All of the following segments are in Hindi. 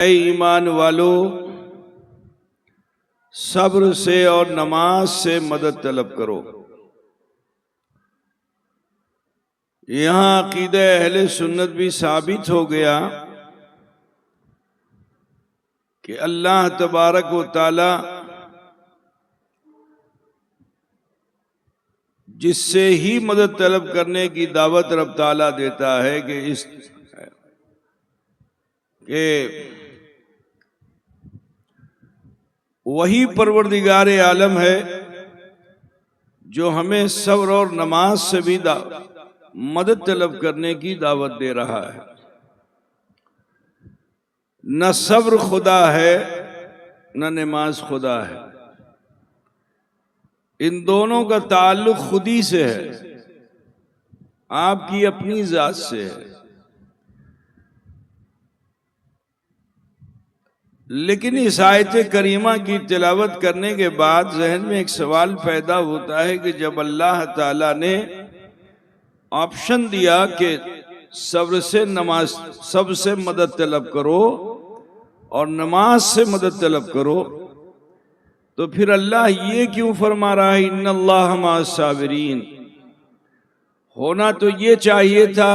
ऐ ईमान वालों, सब्र से और नमाज से मदद तलब करो। यहाँ अकीदे अहले सुन्नत भी साबित हो गया कि अल्लाह तबारक व तआला जिससे ही मदद तलब करने की दावत रब ताला देता है कि वही परवरदिगार आलम है जो हमें सब्र और नमाज से भी मदद तलब करने की दावत दे रहा है। न सब्र खुदा है न नमाज खुदा है, इन दोनों का ताल्लुक खुदी से है, आपकी अपनी जात से है। लेकिन इस आयत करीमा की तिलावत करने के बाद जहन में एक सवाल पैदा होता है कि जब अल्लाह ताला ने ऑप्शन दिया कि सब्र से नमाज सबसे मदद तलब करो और नमाज से मदद तलब करो, तो फिर अल्लाह ये क्यों फरमा रहा है इन्नल्लाह मअस साबिरीन? होना तो ये चाहिए था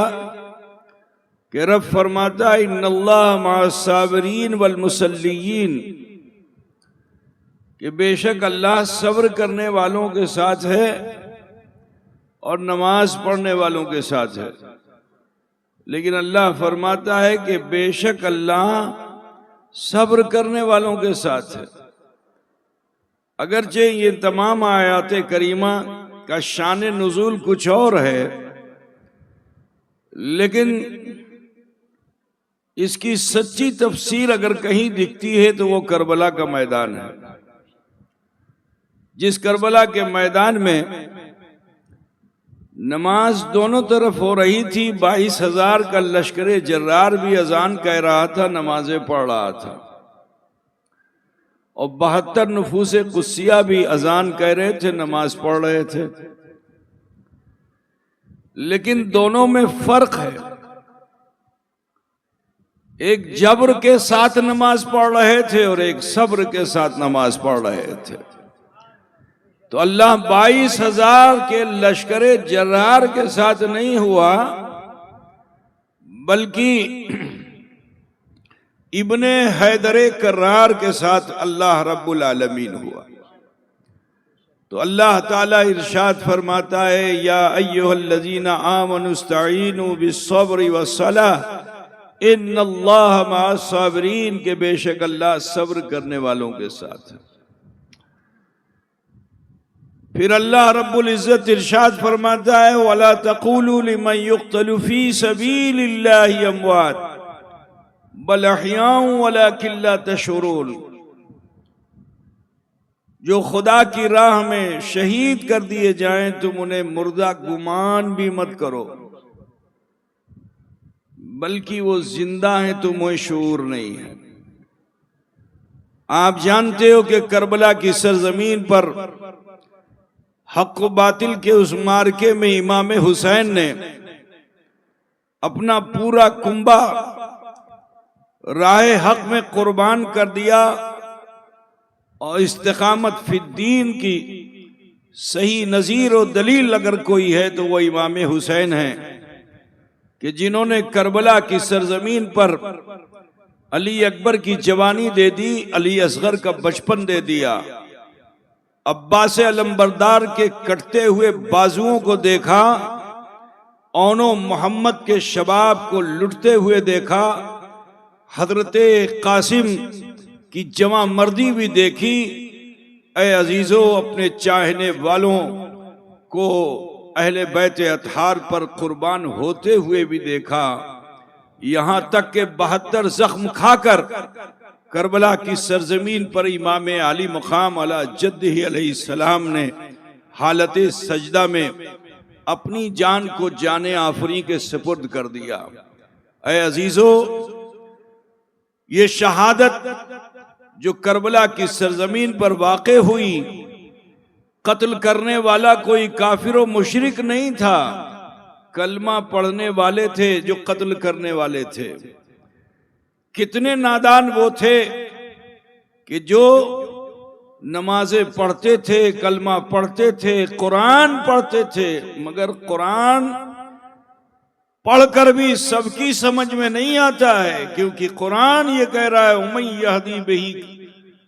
कि रब फरमाता इन्नल्लाह मअस साबिरीन वल मुसल्लीन, कि बेशक अल्लाह सब्र करने वालों के साथ है और नमाज पढ़ने वालों के साथ है। लेकिन अल्लाह फरमाता है कि बेशक अल्लाह सब्र करने वालों के साथ है। अगरचे ये तमाम आयात करीमा का शान नुज़ूल कुछ और है, लेकिन इसकी सच्ची तफसीर अगर कहीं दिखती है तो वो करबला का मैदान है। जिस करबला के मैदान में नमाज दोनों तरफ हो रही थी, 22,000 का लश्कर जर्रार भी अजान कह रहा था, नमाजें पढ़ रहा था, और 72 नफूसे कुस्सिया भी अजान कह रहे थे, नमाज पढ़ रहे थे। लेकिन दोनों में फर्क है, एक जबर के साथ नमाज पढ़ रहे थे और एक सब्र के साथ नमाज पढ़ रहे थे। तो अल्लाह 22,000 के लश्कर जर्रार के साथ नहीं हुआ, बल्कि इब्ने हैदरे कर्रार के साथ अल्लाह रब्बुल आलमीन हुआ। तो अल्लाह ताला इरशाद फरमाता है या अय्युहल्लज़ीना आमनुस्तईनु बिस्सब्रि वस्सलाह इन्नल्लाह मअस साबिरीन, के बेशक अल्लाह सब्र करने वालों के साथ है। फिर अल्लाह रब्बुल इज्जत इरशाद फरमाता है वला तक़ूलू लिमन युक़्तलु फ़ी सबीलिल्लाहि अमवात बल अहयाउ वलाकिन ला तशऊरून, जो खुदा की राह में शहीद कर दिए जाएं तुम उन्हें मुर्दा गुमान भी मत करो, बल्कि वो जिंदा हैं, तुम्हें शऊर नहीं है। आप जानते हो कि करबला की सरजमीन पर हक व बातिल के उस मार्के में इमाम हुसैन ने अपना पूरा कुंबा राह हक में कुर्बान कर दिया, और इस्तिकामत फिद्दीन की सही नजीर और दलील अगर कोई है तो वो इमाम हुसैन है, कि जिन्होंने करबला की सरजमीन पर अली अकबर की जवानी दे दी, अली असगर का बचपन दे दिया, अब्बास अलंबरदार के कटते हुए बाजुओं को देखा, औनो मोहम्मद के शबाब को लुटते हुए देखा, हजरते कासिम की जमा मर्दी भी देखी। ऐ अजीजों, अपने चाहने वालों को अहले बैत अतहार पर कुर्बान होते हुए भी देखा, यहां तक के 72 जख्म खाकर करबला की सरजमीन पर इमाम आली मुकाम अला जद्दिही अलैहिस्सलाम ने हालत सजदा में अपनी जान को जाने आफरी के सुपुर्द कर दिया। ऐ अजीजों, ये शहादत जो करबला की सरजमीन पर वाक़े हुई, कत्ल करने वाला कोई काफिर व मुशरिक नहीं था, कलमा पढ़ने वाले थे जो कत्ल करने वाले थे। कितने नादान वो थे कि जो नमाजें पढ़ते थे, कलमा पढ़ते थे, कुरान पढ़ते थे, मगर कुरान पढ़कर भी सबकी समझ में नहीं आता है, क्योंकि कुरान ये कह रहा है उमई यहदी बही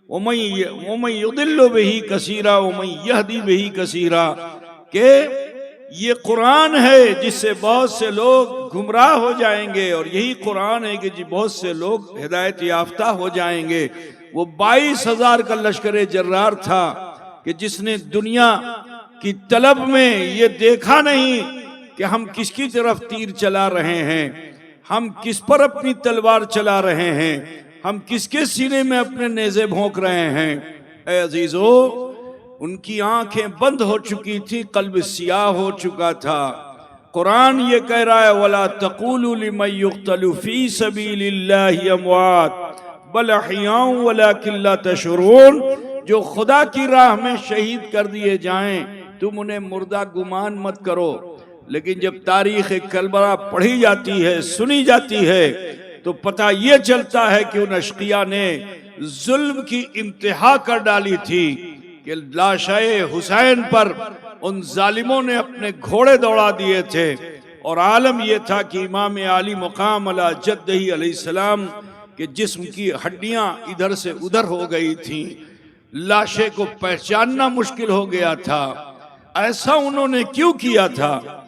उमई युदिल्लु बही कसीरा उमई यहदी बही कसीरा, के ये कुरान है जिससे बहुत से लोग गुमराह हो जाएंगे, और यही कुरान है कि जी बहुत से लोग हिदायत याफ्ता हो जाएंगे। वो 22,000 का लश्कर जर्रार था कि जिसने दुनिया की तलब में ये देखा नहीं कि हम किसकी तरफ तीर चला रहे हैं, हम किस पर अपनी तलवार चला रहे हैं, हम किसके सीने में अपने नेज़े भोंक रहे हैं। ऐ अजीजो, उनकी आंखें बंद हो चुकी थी, कल्ब सियाह हो चुका था। कुरान ये कह रहा है वला तक़ूलू लिमन युक़्तलू फ़ी सबीलिल्लाहि अमवात बल अहयाउ वलाकिन ला तशऊरून, जो खुदा की राह में शहीद कर दिए जाएं तुम उन्हें मुर्दा गुमान मत करो। लेकिन जब तारीख़ करबला पढ़ी जाती है, सुनी जाती है, तो पता ये चलता है कि उन अशकिया ने जुल्म की इंतहा कर डाली थी कि लाशाए हुसैन पर उन जालिमों ने अपने घोड़े दौड़ा दिए थे, और आलम यह था कि इमाम आली मुकाम अला जद्दही अलैहिस्सलाम के जिस्म की हड्डियां इधर से उधर हो गई थी, लाशे को पहचानना मुश्किल हो गया था। ऐसा उन्होंने क्यों किया था?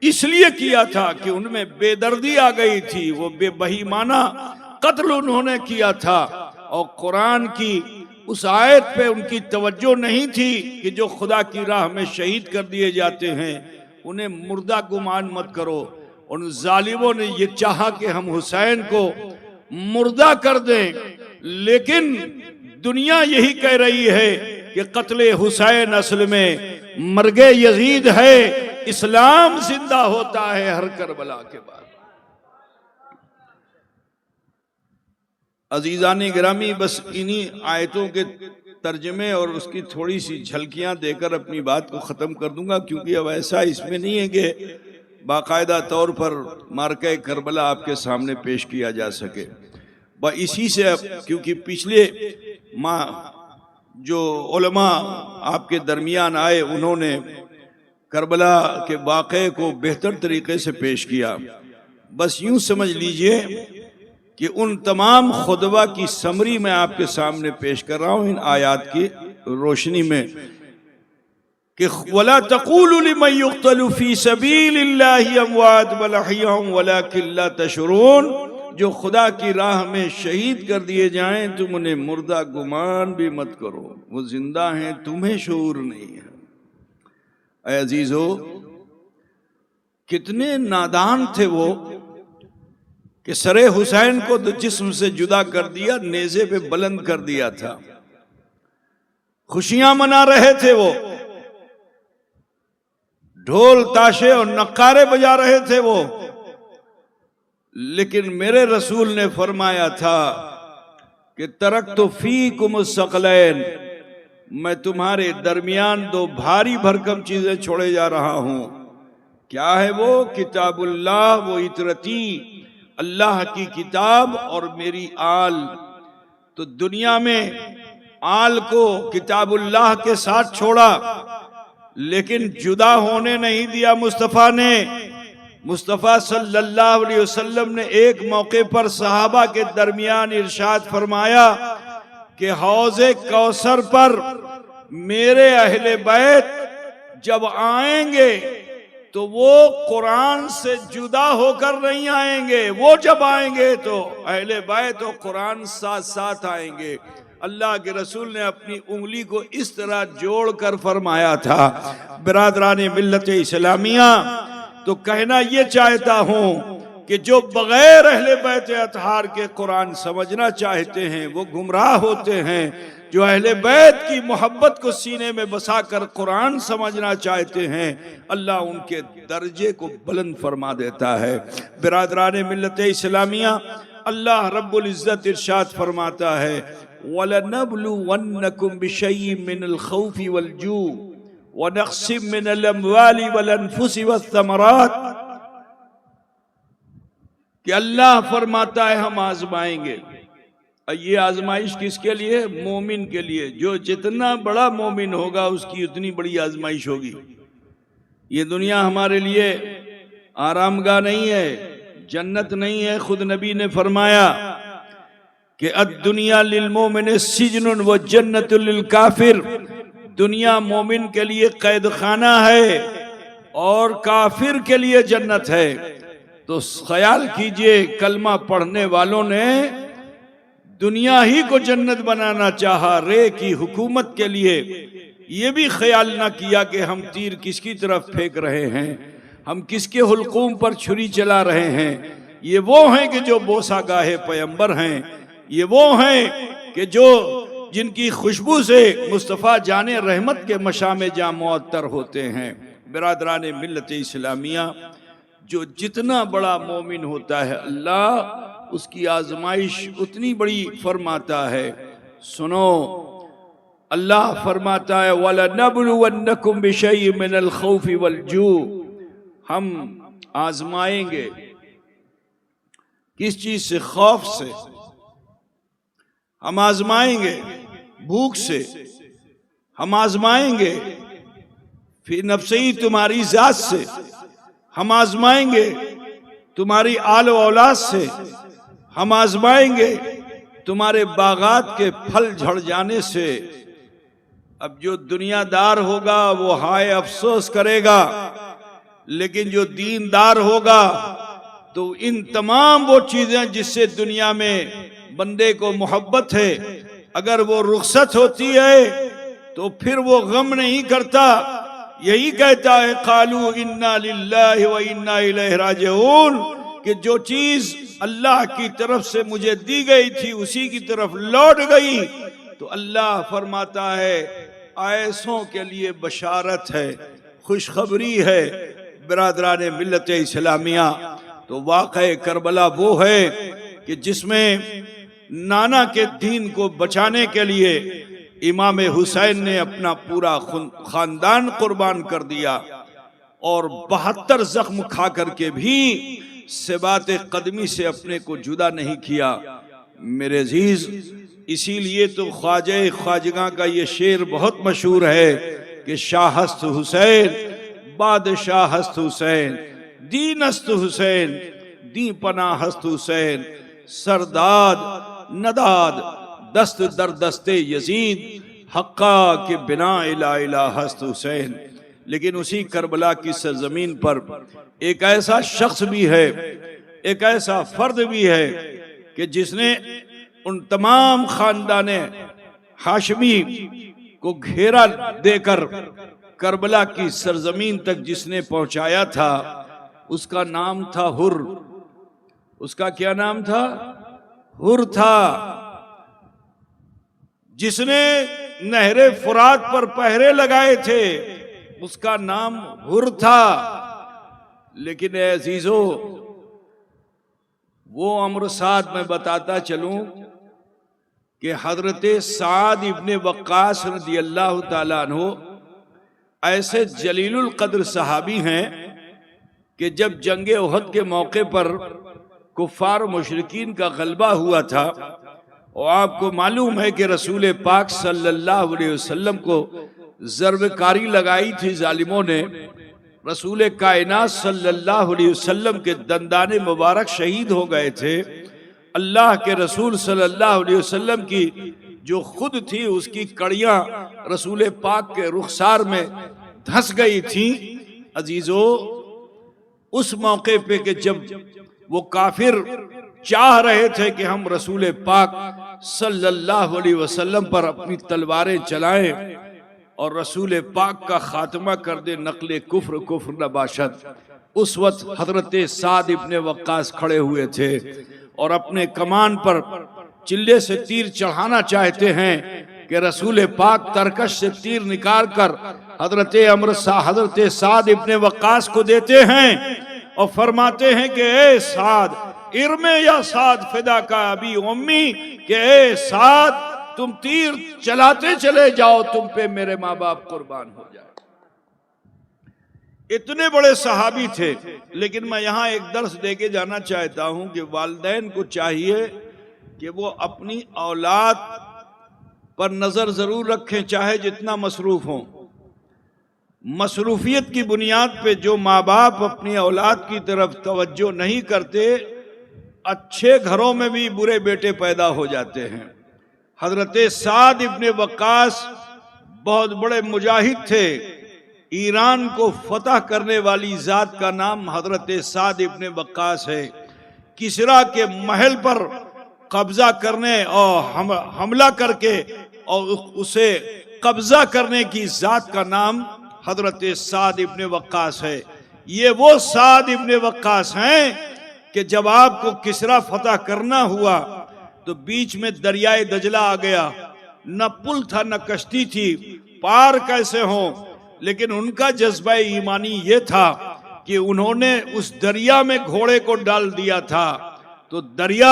इसलिए किया था कि उनमें बेदर्दी आ गई थी, वो बेबहीमाना कत्ल उन्होंने किया था, और कुरान की उस आयत पे उनकी तवज्जो नहीं थी कि जो खुदा की राह में शहीद कर दिए जाते हैं उन्हें मुर्दा गुमान मत करो। उन जालिमों ने ये चाहा कि हम हुसैन को मुर्दा कर दें, लेकिन दुनिया यही कह रही है कि कत्ले हुसैन असल में मर्गे यजीद है, इस्लाम जिंदा होता है हर करबला के बाद। अजीजानी गिरामी, बस इन्हीं आयतों के तर्जमे और उसकी थोड़ी सी झलकियां देकर अपनी बात को ख़त्म कर दूंगा, क्योंकि अब ऐसा इसमें नहीं है कि बाकायदा तौर पर मार्के करबला आपके सामने पेश किया जा सके। ब इसी से अब, क्योंकि पिछले माह जो उलमा आपके दरमियान आए उन्होंने करबला के वाक़े को बेहतर तरीके से पेश किया। बस यूं समझ लीजिए कि उन तमाम खुतबा की समरी मैं आपके सामने पेश कर रहा हूँ इन आयात की रोशनी में कि वला तक़ूलू लिमन युक़्तलू फ़ी सबीलिल्लाहि अमवात बल अहयाउ वलाकिन ला तशऊरून, जो खुदा की राह में शहीद कर दिए जाएं तुम उन्हें मुर्दा गुमान भी मत करो, वो जिंदा हैं, तुम्हें शऊर नहीं है। ऐ अजीजो, कितने नादान थे वो कि सरे हुसैन को तो जिस्म से जुदा कर दिया, नेज़े पे बुलंद कर दिया था, खुशियां मना रहे थे, वो ढोल ताशे और नक्कारे बजा रहे थे वो। लेकिन मेरे रसूल ने फरमाया था कि तरक्तु फीकुम सकलैन, मैं तुम्हारे दरमियान दो भारी भरकम चीजें छोड़े जा रहा हूं। क्या है वो? किताबुल्लाह वो इतरती, अल्लाह की किताब और मेरी आल। तो दुनिया में आल को किताबुल्लाह के साथ छोड़ा, लेकिन जुदा होने नहीं दिया मुस्तफ़ा ने। मुस्तफ़ा सल्लल्लाहु अलैहि वसल्लम ने एक मौके पर सहाबा के दरमियान इरशाद फरमाया कि हौज़े कौसर पर मेरे अहले बैत जब आएंगे तो वो कुरान से जुदा होकर नहीं आएंगे, वो जब आएंगे तो अहले बैत और कुरान साथ साथ आएंगे। अल्लाह के रसूल ने अपनी उंगली को इस तरह जोड़कर फरमाया था। बिरादरान मिल्लत इस्लामिया, तो कहना ये चाहता हूं कि जो बगैर अहले बैत अतहार के कुरान समझना चाहते हैं वो गुमराह होते हैं, जो अहले बैत की मोहब्बत को सीने में बसाकर कुरान समझना चाहते हैं अल्लाह उनके दर्जे को बुलंद फरमा देता है। बिरादरान मिल्लत इस्लामिया, अल्लाह रब्बुल इज्जत इरशाद फरमाता है वलनब्लुवन्नकुम बिशैइन मिनल खौफि वल जू व नक़्सिम मिनल अम्वालि वल अनफुसि वस्समरात, कि अल्लाह फरमाता है हम आजमाएंगे। ये आजमाइश किसके लिए? मोमिन के लिए। जो जितना बड़ा मोमिन होगा उसकी उतनी बड़ी आजमाइश होगी। ये दुनिया हमारे लिए आरामगाह नहीं है, जन्नत नहीं है। खुद नबी ने फरमाया कि अद्दुनिया लिल मोमिन सिजनुन व जन्नतुल लिल काफिर। दुनिया मोमिन के लिए कैद खाना है और काफिर के लिए जन्नत है। तो ख्याल कीजिए, कलमा पढ़ने वालों ने दुनिया ही को जन्नत बनाना चाहा रे की हुकूमत के लिए। ये भी ख्याल ना किया कि हम तीर किसकी तरफ फेंक रहे हैं, हम किसके हुलकूम पर छुरी चला रहे हैं। ये वो हैं कि जो बोसा गाहे पैगंबर हैं। ये वो हैं कि जो जिनकी खुशबू से मुस्तफ़ा जाने रहमत के मशामे जा मुअत्तर होते हैं। बिरादरान मिल्लत इस्लामिया, जो जितना बड़ा मोमिन होता है अल्लाह उसकी आजमाइश उतनी बड़ी फरमाता है। सुनो, अल्लाह फरमाता है वलनब्लुवन्नकुम बिशैइन मिनल खौफि वल जू। हम आजमाएंगे किस चीज से? खौफ से। हम आजमाएंगे भूख से। हम आजमाएंगे फिर नफ्सी तुम्हारी जात से। हम आजमाएंगे तुम्हारी आल औलाद से। हम आजमाएंगे तुम्हारे बागात के फल झड़ जाने से। अब जो दुनियादार होगा वो हाय अफसोस करेगा, लेकिन जो दीनदार होगा तो इन तमाम वो चीजें जिससे दुनिया में बंदे को मोहब्बत है, अगर वो रुखसत होती है तो फिर वो गम नहीं करता। यही कहता है कालू इन्ना लिल्लाहि व इन्ना इलैहि राजिऊन, कि जो चीज अल्लाह की तरफ से मुझे दी गई थी उसी की तरफ लौट गई। तो अल्लाह फरमाता है ऐसों के लिए बशारत है, खुशखबरी है। बिरादरान मिल्लत इस्लामिया, तो वाक़े करबला वो है कि जिसमें नाना के दीन को बचाने के लिए इमाम हुसैन ने अपना पूरा खानदान कुर्बान कर दिया और 72 जख्म खा करके भी सेबात कदमी से अपने को जुदा नहीं किया। मेरे अजीज, इसीलिए तो ख्वाजा ख्वाजगा का ये शेर बहुत मशहूर है कि शाहस्त हुसैन बादशाहस्त हुसैन दीनस्त हुसैन दी पनाहस्त हुसैन सरदाद नदाद दस्त दर दस्ते यजीद हक्का के बिना इला इला हस्त हुसैन। लेकिन उसी करबला की सरजमीन पर एक ऐसा शख्स भी है, एक ऐसा फर्द भी है कि जिसने उन तमाम खानदाने हाशमी को घेरा देकर करबला की सरजमीन तक जिसने पहुंचाया था, उसका नाम था हुर। उसका क्या नाम था? हुर था। जिसने नहरे फुरात पर पहरे लगाए थे उसका नाम हुर था। लेकिन अजीजो, वो अमर साद में बताता चलूं कि हजरत साद इब्ने वक्कास रज़ियल्लाहु ताला अन्हु ऐसे जलीलुल कद्र सहाबी हैं कि जब जंगे उहद के मौके पर कुफ्फार मुशरिकीन का गलबा हुआ था और आपको मालूम है कि रसूल पाक सल्लल्लाहु अलैहि वसल्लम को ज़र्बकारी लगाई थी जालिमों ने। रसूल कायनात सल्लल्लाहु अलैहि वसल्लम के दंदाने मुबारक शहीद हो गए थे। अल्लाह के रसूल सल्लल्लाहु अलैहि वसल्लम की जो खुद थी उसकी कड़ियां रसूल पाक के रुखसार में धंस गई थी। अजीजों, उस मौके पे कि जब वो काफिर चाह रहे थे कि हम रसूल पाक सल्लल्लाहु अलैहि वसल्लम पर अपनी तलवारें चलाएं और रसूल पाक का खात्मा कर दे, नकले कुफ्र कुफ्र नबाशत, उस वक्त हजरत साद इब्ने वक्कास खड़े हुए थे और अपने कमान पर चिल्ले से तीर चढ़ाना चाहते हैं कि रसूल पाक तरकश से तीर निकाल कर हजरत साद इब्ने वक्कास को देते हैं और फरमाते हैं कि ए साद इरमे या साद फिदा का अभी उम्मी, कि ए साद तुम तीर चलाते चले जाओ, तुम पे मेरे माँ बाप कुर्बान हो जाए। इतने बड़े सहाबी थे। लेकिन मैं यहाँ एक दर्स देके जाना चाहता हूँ कि वालिदैन को चाहिए कि वो अपनी औलाद पर नजर जरूर रखें, चाहे जितना मसरूफ हो। मसरूफियत की बुनियाद पे जो माँ बाप अपनी औलाद की तरफ तवज्जो नहीं करते, अच्छे घरों में भी बुरे बेटे पैदा हो जाते हैं। हजरत साद इब्ने वक्कास बहुत बड़े मुजाहिद थे। ईरान को फतह करने वाली जात का नाम हजरत साद इब्ने वक्कास है। किसरा के महल पर कब्जा करने और हमला करके और उसे कब्जा करने की जात का नाम हजरत साद इब्ने वक्कास है। ये वो साद इब्ने वक्कास हैं कि जब आपको किसरा फतह करना हुआ तो बीच में दरियाए दजला आ गया, न पुल था न कश्ती थी, पार कैसे हो। लेकिन उनका जज्बा ईमानी ये था कि उन्होंने उस दरिया में घोड़े को डाल दिया था तो दरिया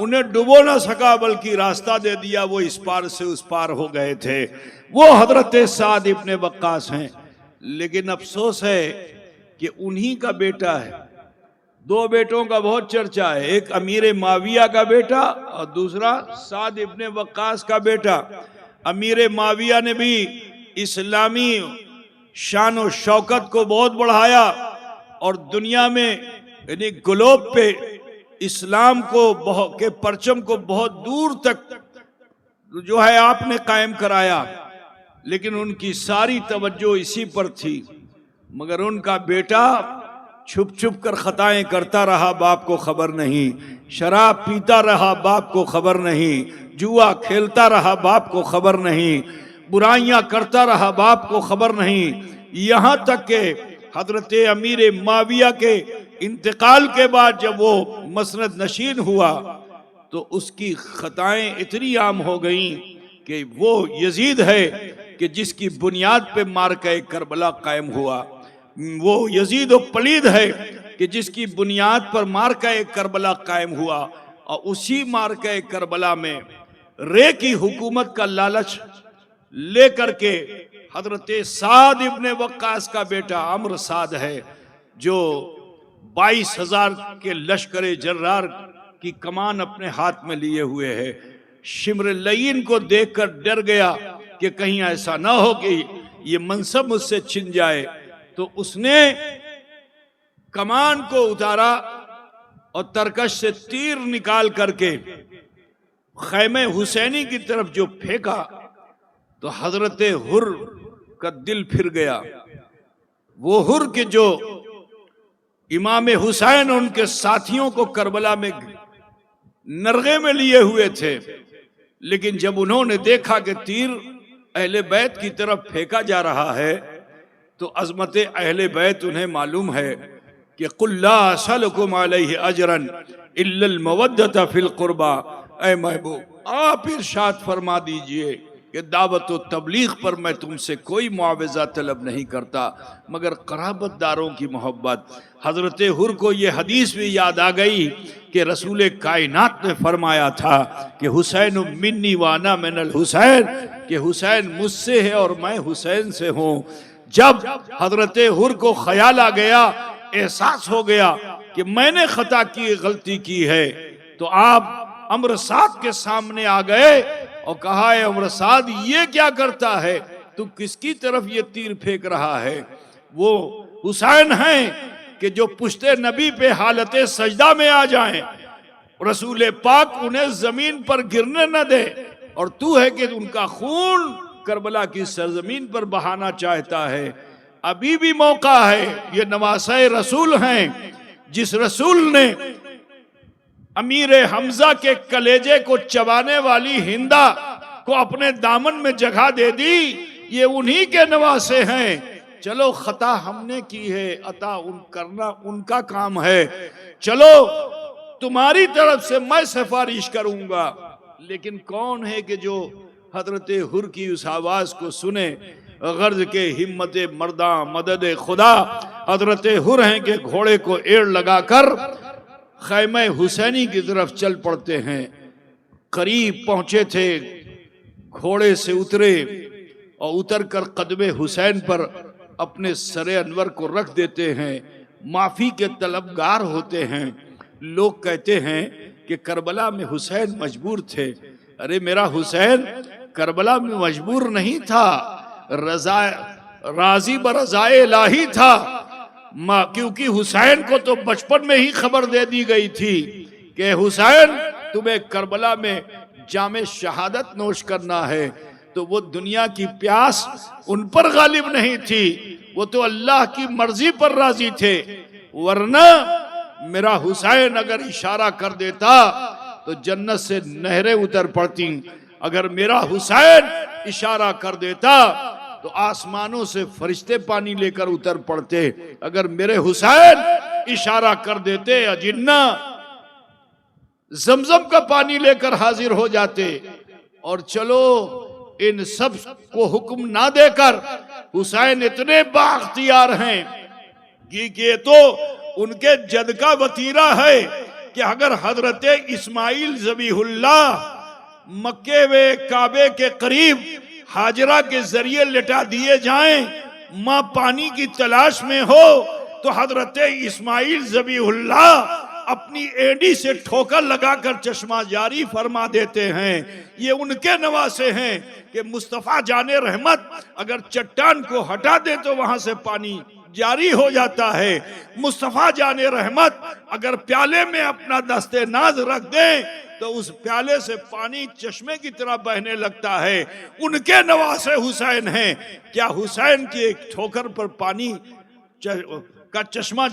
उन्हें डुबो ना सका बल्कि रास्ता दे दिया, वो इस पार से उस पार हो गए थे। वो हजरत साद इब्ने वक्कास हैं। लेकिन अफसोस है कि उन्हीं का बेटा है। दो बेटों का बहुत चर्चा है, एक अमीर माविया का बेटा और दूसरा साद इब्ने वक्कास का बेटा। अमीर माविया ने भी इस्लामी शान और शौकत को बहुत बढ़ाया और दुनिया में यानी ग्लोब पे इस्लाम को के परचम को बहुत दूर तक जो है आपने कायम कराया। लेकिन उनकी सारी तवज्जो इसी पर थी। मगर उनका बेटा छुप छुप कर खताएं करता रहा, बाप को खबर नहीं। शराब पीता रहा, बाप को खबर नहीं। जुआ खेलता रहा, बाप को खबर नहीं। बुराइयां करता रहा, बाप को खबर नहीं। यहां तक के हजरत अमीर माविया के इंतकाल के बाद जब वो मसनद नशीन हुआ तो उसकी खताएं इतनी आम हो गईं कि वो यजीद है कि जिसकी बुनियाद पे मार्का करबला कायम हुआ। वो यजीद और पलीद है कि जिसकी बुनियाद पर मार्का करबला कायम हुआ। और उसी मार्का करबला में रे की हुकूमत का लालच लेकर के हजरत साद इब्ने वक्कास का बेटा अम्र साद है, जो 22,000 के लश्कर जर्रार की कमान अपने हाथ में लिए हुए है। शिम्र लईन को देखकर डर गया कि कहीं ऐसा ना हो कि ये मनसब मुझसे छिन जाए। तो उसने कमान को उतारा और तरकश से तीर निकाल करके खैमे हुसैनी की तरफ जो फेंका तो हजरत हुर का दिल फिर गया। वो हुर के जो इमाम हुसैन उनके साथियों को करबला में नरगे में लिए हुए थे, लेकिन जब उन्होंने देखा कि तीर अहले बैत की तरफ फेंका जा रहा है तो अजमत अहले बैत उन्हें मालूम है कि कुल्ला असलकुम अलैहि अजरन इल्लल मवद्दत फिल कुर्बा। ऐ महबूब, आप इरशाद फरमा दीजिए कि दावत व तबलीग पर मैं तुमसे कोई मुआवजा तलब नहीं करता मगर कराबतदारों की मोहब्बत। हजरत हुर को ये हदीस भी याद आ गई कि रसूल कायनात ने फरमाया था कि हुसैन मिन्नी वाना मिनल हुसैन, कि हुसैन मुझसे है और मैं हुसैन से हूँ। जब हजरत हुर को ख्याल आ गया, एहसास हो गया कि मैंने खता की, गलती की है, तो आप अम्र साद के सामने आ गए और कहा, है अम्र साद ये क्या करता है, तू किसकी तरफ ये तीर फेंक रहा है। वो हुसैन हैं कि जो पुश्ते नबी पे हालते सजदा में आ जाएं, रसूल पाक उन्हें जमीन पर गिरने न दे, और तू है कि उनका खून करबला की सरजमीन पर बहाना चाहता है। अभी भी मौका है। ये नवासे रसूल हैं, जिस रसूल ने अमीर हमजा के कलेजे को चबाने वाली हिंदा को अपने दामन में जगह दे दी, ये उन्हीं के नवासे हैं। चलो खता हमने की है, अता करना उनका काम है। चलो तुम्हारी तरफ से मैं सिफारिश करूंगा। लेकिन कौन है कि जो हजरत हुर की उस आवाज को सुने। गर्ज के हिम्मत मर्दा मदद खुदा, हजरत हुर हैं कि घोड़े को एड़ लगाकर खैमे हुसैनी की तरफ चल पड़ते हैं। करीब पहुंचे थे, घोड़े से उतरे और उतर कर कदमे हुसैन पर अपने सरे अनवर को रख देते हैं, माफी के तलबगार होते हैं। लोग कहते हैं कि करबला में हुसैन मजबूर थे। अरे मेरा हुसैन करबला में मजबूर नहीं था, राजी बरज़ाए इलाही था। क्योंकि हुसैन को तो बचपन में ही खबर दे दी गई थी कि हुसैन तुम्हें करबला में जामे शहादत नोश करना है। तो वो दुनिया की प्यास उन पर गालिब नहीं थी, वो तो अल्लाह की मर्जी पर राजी थे। वरना मेरा हुसैन अगर इशारा कर देता तो जन्नत से नहरें उतर पड़ती। अगर मेरा हुसैन इशारा कर देता तो आसमानों से फरिश्ते पानी लेकर उतर पड़ते। अगर मेरे हुसैन इशारा कर देते अजिन्ना जमजम का पानी लेकर हाजिर हो जाते। और चलो इन सब को हुक्म ना देकर हुसैन इतने बाख्तियार हैं कि ये तो उनके जद का वतीरा है कि अगर हजरत इस्माइल ज़बीहुल्लाह मक्के व काबे के करीब हाजरा के जरिए लिटा दिए जाएं, माँ पानी की तलाश में हो, तो हजरत इस्माइल ज़बीहुल्लाह अपनी एड़ी से ठोकर लगाकर चश्मा जारी फरमा देते हैं। ये उनके नवासे हैं कि मुस्तफ़ा जाने रहमत अगर चट्टान को हटा दे तो वहां से पानी जारी हो जाता है। मुस्तफ़ा जाने रहमत अगर प्याले में अपना दस्ते नाज रख दें तो उस प्याले से पानी चश्मे की तरह बहने लगता है। उनके नवासे हुसैन हैं। क्या हुसैन की एक ठोकर पर पानी का चश्मा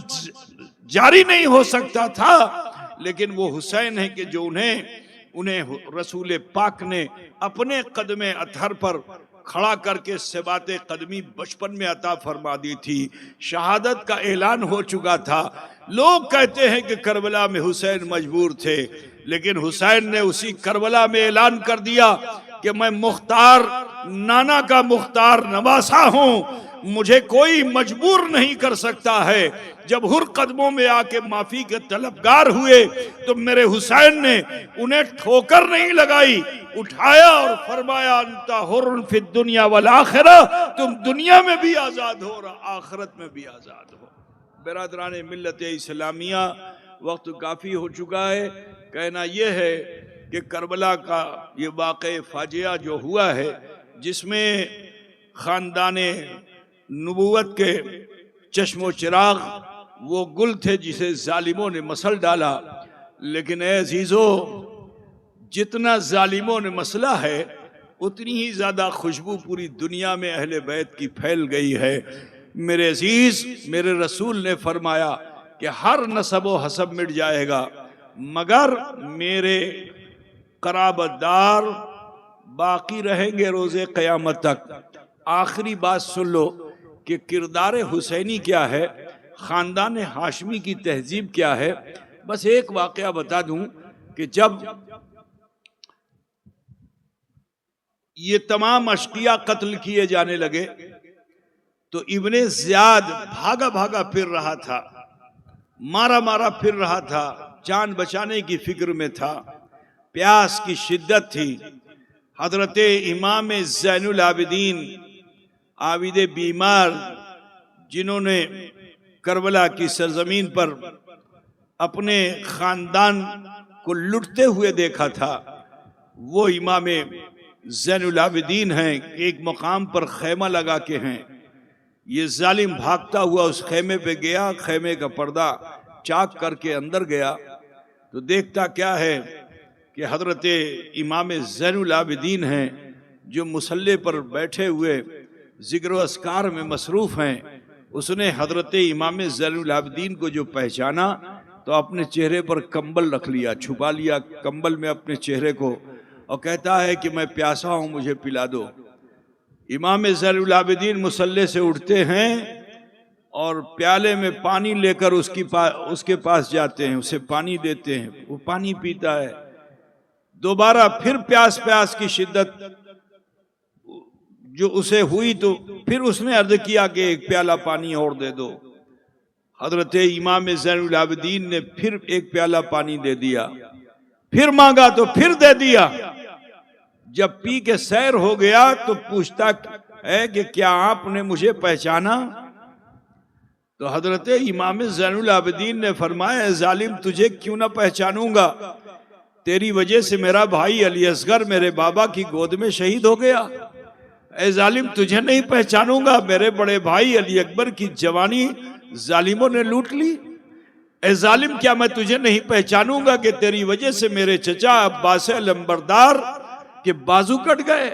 जारी नहीं हो सकता था? लेकिन वो हुसैन है कि जो उन्हें रसूल पाक ने अपने कदमे अतहर पर खड़ा करके सिबाते कदमी बचपन में अता फरमा दी थी। शहादत का ऐलान हो चुका था। लोग कहते हैं कि करबला में हुसैन मजबूर थे, लेकिन हुसैन ने उसी करबला में ऐलान कर दिया कि मैं मुख्तार नाना का मुख्तार नवासा हूँ, मुझे कोई मजबूर नहीं कर सकता है। जब हुर कदमों में आके माफी के तलबगार हुए तो मेरे हुसैन ने उन्हें ठोकर नहीं लगाई, उठाया और फरमाया अंता हुर्रुन फिद दुनिया वल आखिरा, तुम दुनिया में भी आजाद हो और आखिरत में भी आजाद हो। बिरादरान मिल्लत इस्लामिया, वक्त काफ़ी हो चुका है। कहना यह है कि करबला का ये वाक़या फाजिया जो हुआ है, जिसमें ख़ानदाने नबूवत के चश्मो चिराग वो गुल थे जिसे जालिमों ने मसल डाला। लेकिन ए अजीज़ो, जितना जालिमों ने मसला है उतनी ही ज़्यादा खुशबू पूरी दुनिया में अहले बैत की फैल गई है। मेरे अजीज़, मेरे रसूल ने फरमाया कि हर नसब व हसब मिट जाएगा मगर मेरे कराबतदार बाकी रहेंगे रोज़े क़यामत तक। आखिरी बात सुन लो कि किरदार हुसैनी क्या है, ख़ानदान हाशमी की तहजीब क्या है। बस एक वाक़या बता दूं कि जब ये तमाम अश्किया कत्ल किए जाने लगे तो इब्ने ज़ियाद भागा भागा फिर रहा था, मारा मारा फिर रहा था, जान बचाने की फिक्र में था, प्यास की शिद्दत थी। हजरत इमाम ज़ैनुल आबिदीन आबिदे बीमार, जिन्होंने करबला की सरजमीन पर अपने ख़ानदान को लुटते हुए देखा था, वो इमाम ज़ैनुल आबिदीन हैं। एक मकाम पर खैमा लगा के हैं। ये जालिम भागता हुआ उस खैमे पे गया, खैमे का पर्दा चाक करके अंदर गया तो देखता क्या है कि हजरत इमाम ज़ैनुल आबिदीन हैं जो मुसल्ले पर बैठे हुए ज़िक्र व अस्कार में मसरूफ़ हैं। उसने हजरत इमाम ज़ैनुल आबिदीन को जो पहचाना तो अपने चेहरे पर कंबल रख लिया, छुपा लिया कंबल में अपने चेहरे को, और कहता है कि मैं प्यासा हूँ, मुझे पिला दो। इमाम ज़ैनुल आबिदीन मुसल्ले से उठते हैं और प्याले में पानी लेकर उसके पास जाते हैं, उसे पानी देते हैं, वो पानी पीता है। दोबारा फिर प्यास की शिद्दत जो उसे हुई तो फिर उसने अर्ज किया कि एक प्याला पानी और दे दो। हजरत इमाम ज़ैनुल आबिदीन ने फिर एक प्याला पानी दे दिया, फिर मांगा तो फिर दे दिया। जब पी के सैर हो गया तो पूछता है कि क्या आपने मुझे पहचाना? तो हजरत इमाम ज़ैनुल आबिदीन ने फरमाया, जालिम तुझे क्यों ना पहचानूंगा, तेरी वजह से मेरा भाई अली असगर मेरे बाबा की गोद में शहीद हो गया। ए जालिम तुझे नहीं पहचानूंगा, मेरे बड़े भाई अली अकबर की जवानी जालिमों ने लूट ली। ए जालिम क्या मैं तुझे नहीं पहचानूंगा कि तेरी वजह से मेरे चचा अब्बास लंबरदार के बाजू कट गए।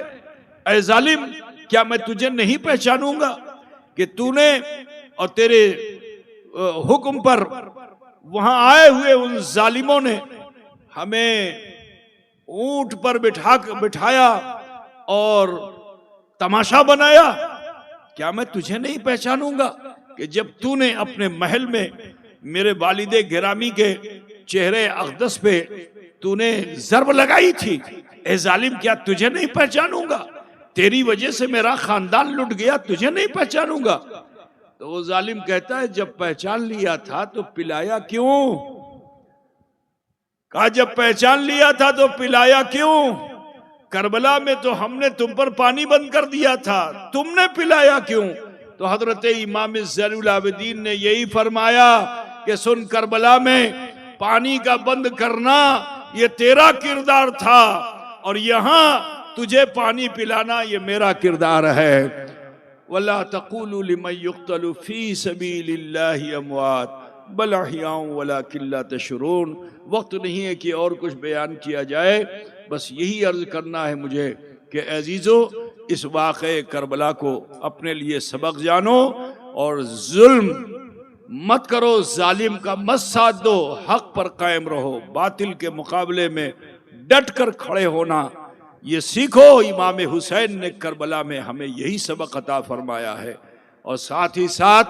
ए जालिम क्या मैं तुझे नहीं पहचानूंगा कि तूने और तेरे हुक्म पर वहां आए हुए उन जालिमों ने हमें ऊंट पर बिठाया और तमाशा बनाया। क्या मैं तुझे नहीं पहचानूंगा कि जब तूने अपने महल में मेरे वालिदे गिरामी के चेहरे अक़दस पे तूने ज़र्ब लगाई थी। ए जालिम क्या तुझे नहीं पहचानूंगा, तेरी वजह से मेरा खानदान लुट गया, तुझे नहीं पहचानूंगा। तो वो जालिम कहता है, जब पहचान लिया था तो पिलाया क्यों? कहा जब पहचान लिया था तो पिलाया क्यों? करबला में तो हमने तुम पर पानी बंद कर दिया था, तुमने पिलाया क्यों? तो हजरत इमाम ज़ैनुल आबिदीन ने यही फरमाया कि सुन, करबला में पानी का बंद करना ये तेरा किरदार था और यहाँ तुझे पानी पिलाना ये मेरा किरदार है। वला तक़ूलू लिमन युक़्तलू फ़ी सबीलिल्लाहि अमवात बल अहयाउ वलाकिन ला तशऊरून। वक्त नहीं है कि और कुछ बयान किया जाए, बस यही अर्ज करना है मुझे कि अजीजो, इस वाक़े करबला को अपने लिए सबक जानो और जुल्म मत करो, जालिम का मत साथ दो, हक पर कायम रहो, बातिल के मुकाबले में डट कर खड़े होना ये सीखो। इमाम हुसैन ने करबला में हमें यही सबक अता फरमाया है। और साथ ही साथ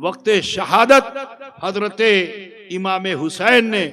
वक्त शहादत हजरत इमाम हुसैन ने